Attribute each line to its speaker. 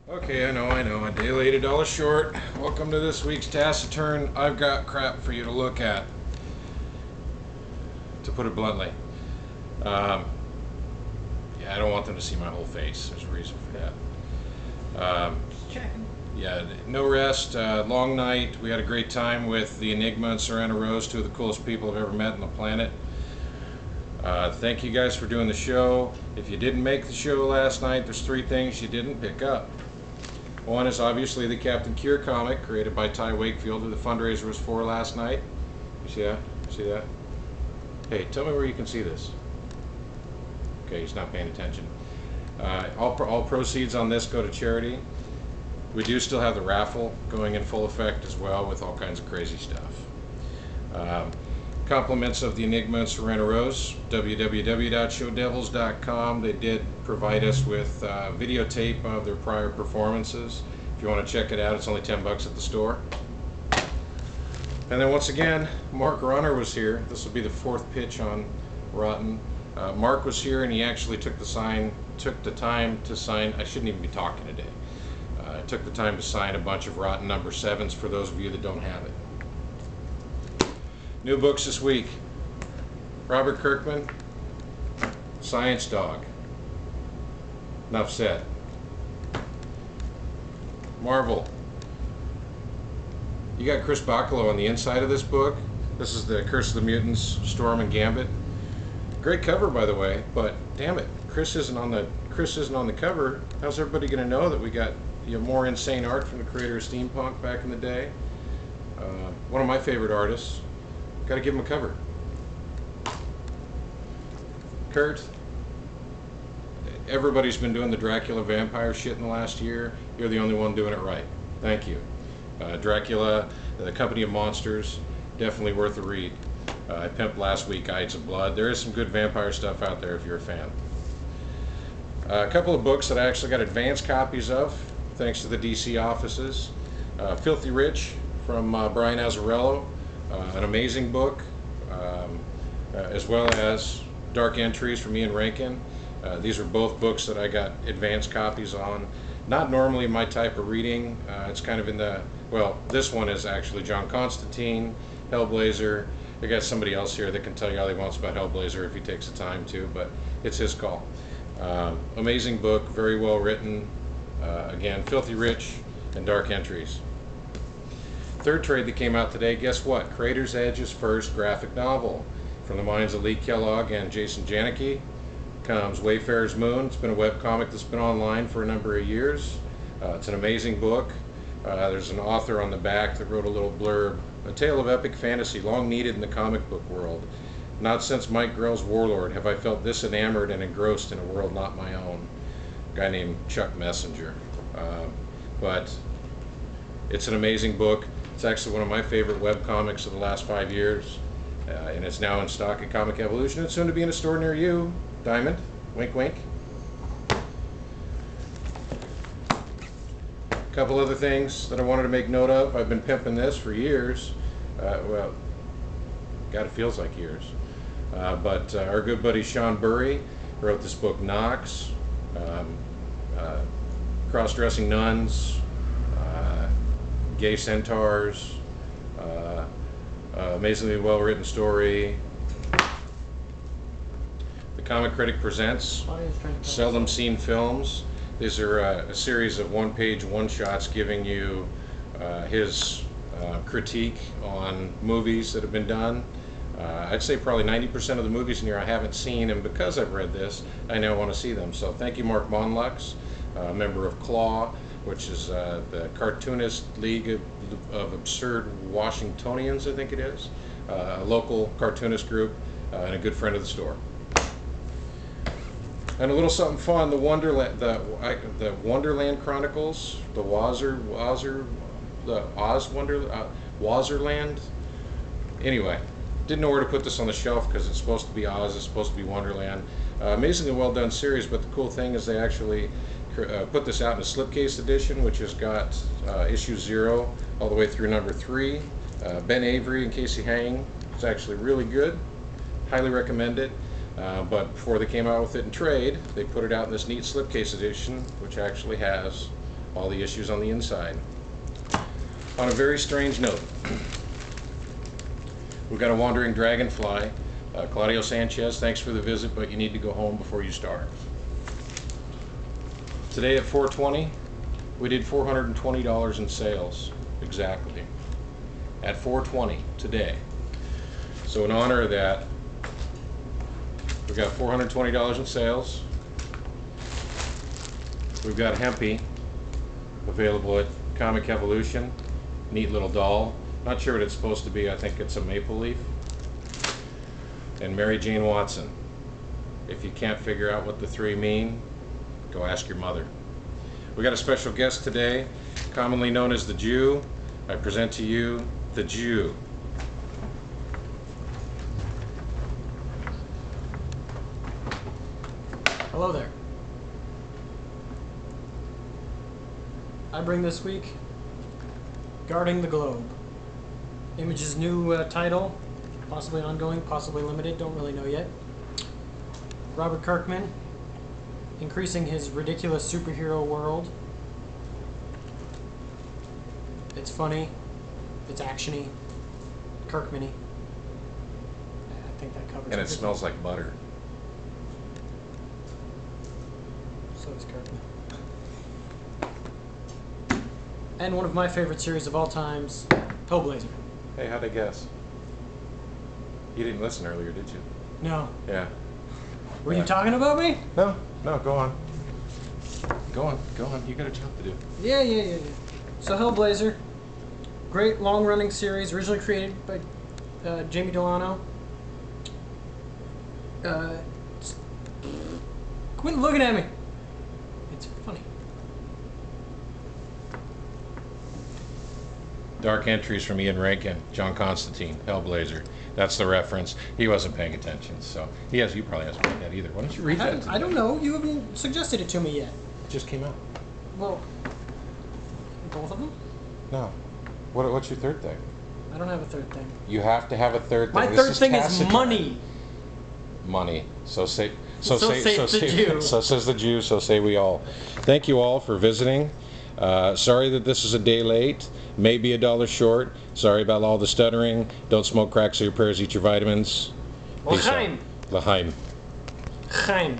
Speaker 1: Okay, I know, a day late, $1 short. Welcome to this week's Taciturn. I've got crap for you to look at, to put it bluntly. Yeah, I don't want them to see my whole face. There's a reason for that.
Speaker 2: Just checking.
Speaker 1: Yeah, no rest, long night. We had a great time with the Enigma and Serena Rose, two of the coolest people I've ever met on the planet. Thank you guys for doing the show. If you didn't make the show last night, there's 3 things you didn't pick up. One is obviously the Captain Cure comic created by Ty Wakefield, who the fundraiser was for last night. You see that? You see that? Hey, tell me where you can see this. Okay, he's not paying attention. All proceeds on this go to charity. We do still have the raffle going in full effect as well, with all kinds of crazy stuff. Compliments of the Enigma and Serena Rose, www.showdevils.com. They did provide us with videotape of their prior performances. If you want to check it out, it's only $10 at the store. And then once again, Mark Runner was here. This will be the 4th pitch on Rotten. Mark was here, and he actually took the time to sign. I shouldn't even be talking today. Took the time to sign a bunch of Rotten number 7s for those of you that don't have it. New books this week. Robert Kirkman, Science Dog. Enough said. Marvel. You got Chris Bachalo on the inside of this book. This is the Curse of the Mutants, Storm and Gambit. Great cover, by the way, but damn it, Chris isn't on the cover. How's everybody going to know that we got more insane art from the creator of steampunk back in the day? One of my favorite artists. Got to give him a cover. Kurt, everybody's been doing the Dracula vampire shit in the last year. You're the only one doing it right. Thank you. Dracula, the Company of Monsters, definitely worth a read. I pimped last week Ides of Blood. There is some good vampire stuff out there if you're a fan. A couple of books that I actually got advance copies of, thanks to the DC offices. Filthy Rich from Brian Azzarello. An amazing book, as well as Dark Entries from Ian Rankin. These are both books that I got advance copies on. Not normally my type of reading. It's kind of in the, well, this one is actually John Constantine, Hellblazer. I got somebody else here that can tell you all he wants about Hellblazer if he takes the time to, but it's his call. Amazing book, very well written. Again, Filthy Rich and Dark Entries. Third trade that came out today, guess what? Creator's Edge's first graphic novel. From the minds of Lee Kellogg and Jason Janicki comes Wayfarer's Moon. It's been a webcomic that's been online for a number of years. It's an amazing book. There's an author on the back that wrote a little blurb. A tale of epic fantasy, long needed in the comic book world. Not since Mike Grell's Warlord have I felt this enamored and engrossed in a world not my own. A guy named Chuck Messenger. But it's an amazing book. It's actually one of my favorite webcomics of the last 5 years, and it's now in stock at Comic Evolution. It's soon to be in a store near you, Diamond. Wink, wink. A couple other things that I wanted to make note of. I've been pimping this for years. Well, God, it feels like years. But our good buddy Sean Burry wrote this book, Knox, Cross-Dressing Nuns, Gay Centaurs, amazingly well-written story. The Comic Critic presents Seldom Seen Films. These are a series of one-page one-shots giving you his critique on movies that have been done. I'd say probably 90% of the movies in here I haven't seen, and because I've read this, I now want to see them. So thank you, Mark Monlux, a member of Claw, which is the Cartoonist League of Absurd Washingtonians, I think it is, a local cartoonist group, and a good friend of the store. And a little something fun: the Wonderland Chronicles, the Wazerland. Anyway, didn't know where to put this on the shelf because it's supposed to be Oz, it's supposed to be Wonderland. Amazingly well done series, but the cool thing is they actually put this out in a slipcase edition, which has got issue 0 all the way through number 3. Ben Avery and Casey Hang. It's actually really good. Highly recommend it. But before they came out with it in trade, they put it out in this neat slipcase edition, which actually has all the issues on the inside. On a very strange note, we've got a wandering dragonfly. Claudio Sanchez, thanks for the visit, but you need to go home before you starve. Today at 4:20, we did $420 in sales, exactly. At 4:20 today. So in honor of that, we've got $420 in sales. We've got Hempy available at Comic Evolution. Neat little doll. Not sure what it's supposed to be. I think it's a maple leaf. And Mary Jane Watson. If you can't figure out what the three mean, go ask your mother. We got a special guest today, commonly known as the Jew. I present to you the Jew.
Speaker 2: Hello there. I bring this week Guarding the Globe. Image's new title, possibly ongoing, possibly limited, don't really know yet. Robert Kirkman, increasing his ridiculous superhero world. It's funny, it's actiony, Kirkman-y. I think that covers it.
Speaker 1: And it smells like butter.
Speaker 2: So does Kirkman. And one of my favorite series of all times, Hellblazer.
Speaker 1: Hey, how'd I guess? You didn't listen earlier, did you?
Speaker 2: No.
Speaker 1: Yeah.
Speaker 2: Were you talking about me?
Speaker 1: No, go on. Go on. You got a job to do.
Speaker 2: Yeah. So Hellblazer, great long-running series, originally created by Jamie Delano. Quit looking at me. It's funny.
Speaker 1: Dark Entries from Ian Rankin, John Constantine, Hellblazer. That's the reference. He wasn't paying attention, so you probably hasn't read that either. Why don't you read that?
Speaker 2: I don't know. You haven't suggested it to me yet.
Speaker 1: It just came out.
Speaker 2: Well, both of them?
Speaker 1: No. What's your third thing?
Speaker 2: I don't have a third thing.
Speaker 1: You have to have a third thing.
Speaker 2: My third thing is money.
Speaker 1: Money. So says the Jew, so say we all. Thank you all for visiting. Sorry that this is a day late, maybe $1 short. Sorry about all the stuttering. Don't smoke crack, say your prayers, eat your vitamins.
Speaker 2: L'chaim.
Speaker 1: L'chaim.
Speaker 2: Chaim.